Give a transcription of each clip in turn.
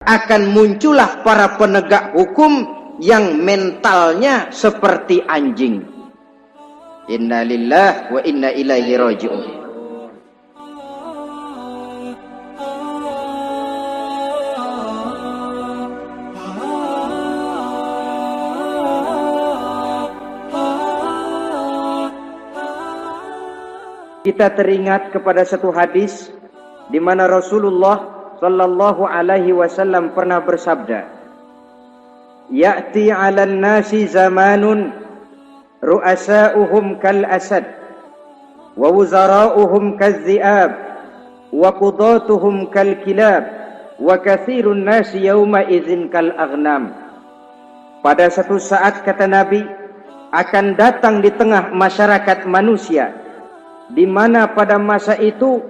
akan muncullah para penegak hukum yang mentalnya seperti anjing. Inna lillahi wa inna ilaihi raji'un. Kita teringat kepada satu hadis di mana Rasulullah sallallahu alaihi wasallam pernah bersabda, "Ya'ti 'alan nasi zamanun ru'asa'uhum kal asad wa wuzara'uhum kaz-zi'ab wa qudatuhum kal kilab wa katsirun nasi yawma idzin kal aghnam." Pada satu saat, kata Nabi, akan datang di tengah masyarakat manusia di mana pada masa itu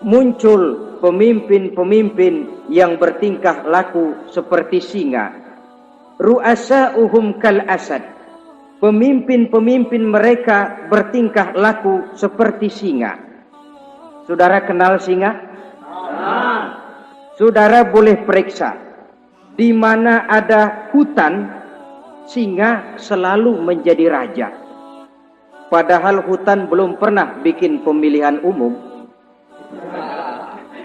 muncul pemimpin-pemimpin yang bertingkah laku seperti singa. Ru'asa'uhum kal asad. Pemimpin-pemimpin mereka bertingkah laku seperti singa. Saudara kenal singa? Saudara boleh periksa. Di mana ada hutan, singa selalu menjadi raja. Padahal hutan belum pernah bikin pemilihan umum.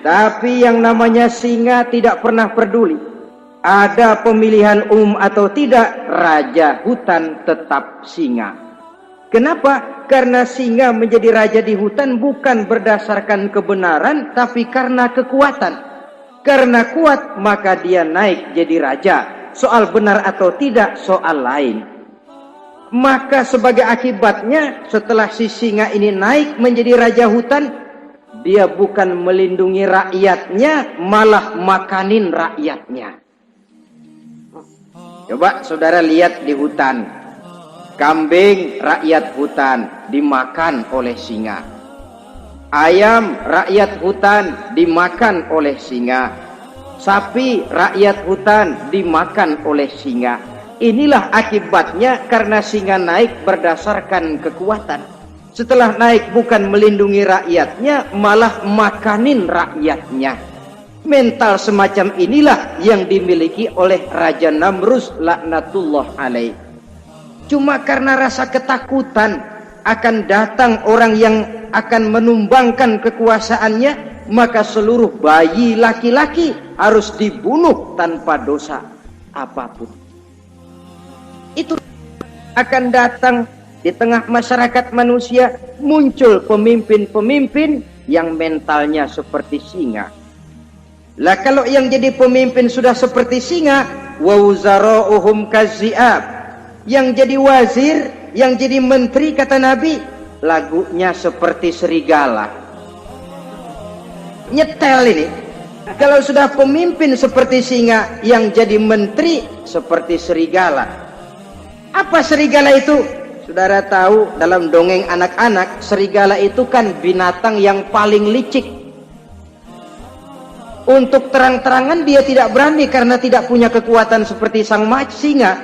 Tapi yang namanya singa tidak pernah peduli. Ada pemilihan umum atau tidak, raja hutan tetap singa. Kenapa? Karena singa menjadi raja di hutan bukan berdasarkan kebenaran, tapi karena kekuatan. Karena kuat, maka dia naik jadi raja. Soal benar atau tidak, soal lain. Maka sebagai akibatnya, setelah si singa ini naik menjadi raja hutan, dia bukan melindungi rakyatnya, malah makanin rakyatnya. Coba saudara lihat di hutan. Kambing rakyat hutan dimakan oleh singa. Ayam rakyat hutan dimakan oleh singa. Sapi rakyat hutan dimakan oleh singa. Inilah akibatnya karena singa naik berdasarkan kekuatan. Setelah naik bukan melindungi rakyatnya, malah makanin rakyatnya. Mental semacam inilah yang dimiliki oleh Raja Namrus laknatullah alaih. Cuma karena rasa ketakutan akan datang orang yang akan menumbangkan kekuasaannya, maka seluruh bayi laki-laki harus dibunuh tanpa dosa apapun. Itu akan datang di tengah masyarakat manusia, muncul pemimpin-pemimpin yang mentalnya seperti singa. Lah kalau yang jadi pemimpin sudah seperti singa, wa wuzara'uhum kaz-zi'ab. Yang jadi wazir, yang jadi menteri, kata Nabi, lagunya seperti serigala. Nyetel ini. Kalau sudah pemimpin seperti singa, yang jadi menteri seperti serigala. Apa serigala itu? Saudara tahu dalam dongeng anak-anak, serigala itu kan binatang yang paling licik. Untuk terang-terangan dia tidak berani karena tidak punya kekuatan seperti sang singa.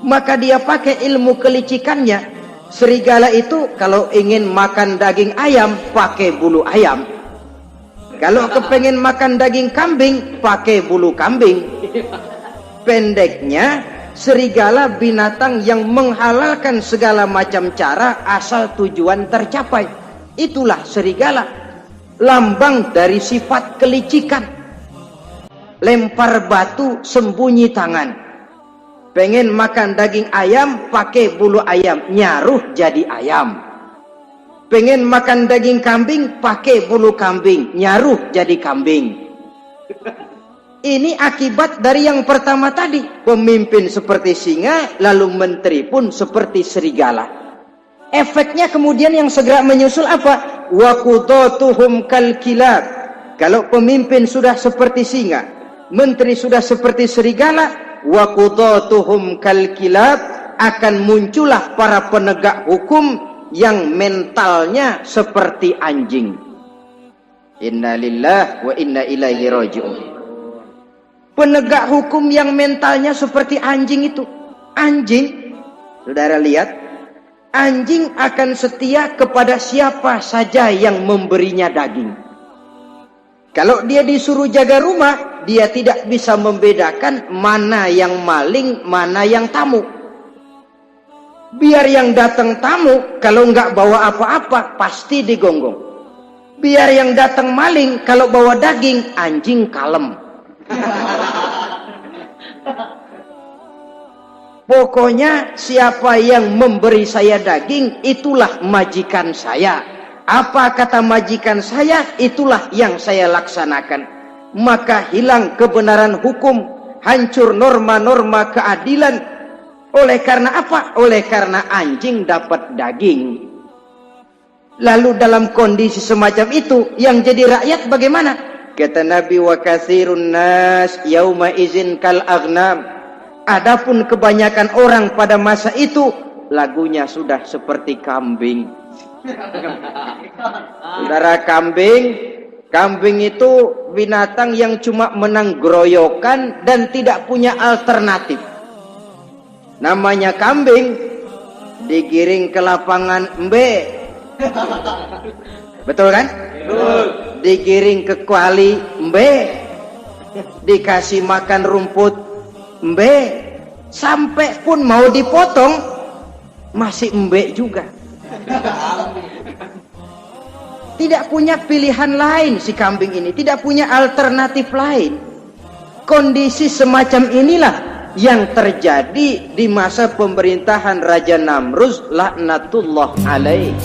Maka dia pakai ilmu kelicikannya. Serigala itu kalau ingin makan daging ayam, pakai bulu ayam. Kalau kepengen makan daging kambing, pakai bulu kambing. Pendeknya, serigala binatang yang menghalalkan segala macam cara asal tujuan tercapai. Itulah serigala, lambang dari sifat kelicikan. Lempar batu, sembunyi tangan. Pengen makan daging ayam, pakai bulu ayam, nyaruh jadi ayam. Pengen makan daging kambing, pakai bulu kambing, nyaruh jadi kambing. Ini akibat dari yang pertama tadi. Pemimpin seperti singa, lalu menteri pun seperti serigala. Efeknya kemudian yang segera menyusul apa? Wa qudatuhum kal kilab. Kalau pemimpin sudah seperti singa, menteri sudah seperti serigala, wa qudatuhum kal kilab, akan muncullah para penegak hukum yang mentalnya seperti anjing. Inna lillahi wa inna ilaihi raji'un. Penegak hukum yang mentalnya seperti anjing itu. Anjing, saudara lihat, anjing akan setia kepada siapa saja yang memberinya daging. Kalau dia disuruh jaga rumah, dia tidak bisa membedakan mana yang maling, mana yang tamu. Biar yang datang tamu, kalau nggak bawa apa-apa, pasti digonggong. Biar yang datang maling, kalau bawa daging, anjing kalem. Pokoknya siapa yang memberi saya daging, itulah majikan saya. Apa kata majikan saya, itulah yang saya laksanakan. Maka hilang kebenaran hukum, hancur norma-norma keadilan. Oleh karena apa? Oleh karena anjing dapat daging. Lalu dalam kondisi semacam itu, yang jadi rakyat bagaimana? Kata Nabi, wa katsirun nas yauma izin kal aghnam. Adapun kebanyakan orang pada masa itu, lagunya sudah seperti kambing. Saudara, kambing itu binatang yang cuma menang groyokan dan tidak punya alternatif. Namanya kambing, digiring ke lapangan embe. Betul kan? Betul. Digiring ke kuali embe. Dikasih makan rumput embe. Sampai pun mau dipotong masih embe juga. Tidak punya pilihan lain si kambing ini, tidak punya alternatif lain. Kondisi semacam inilah yang terjadi di masa pemerintahan Raja Namruz laknatullah alaih.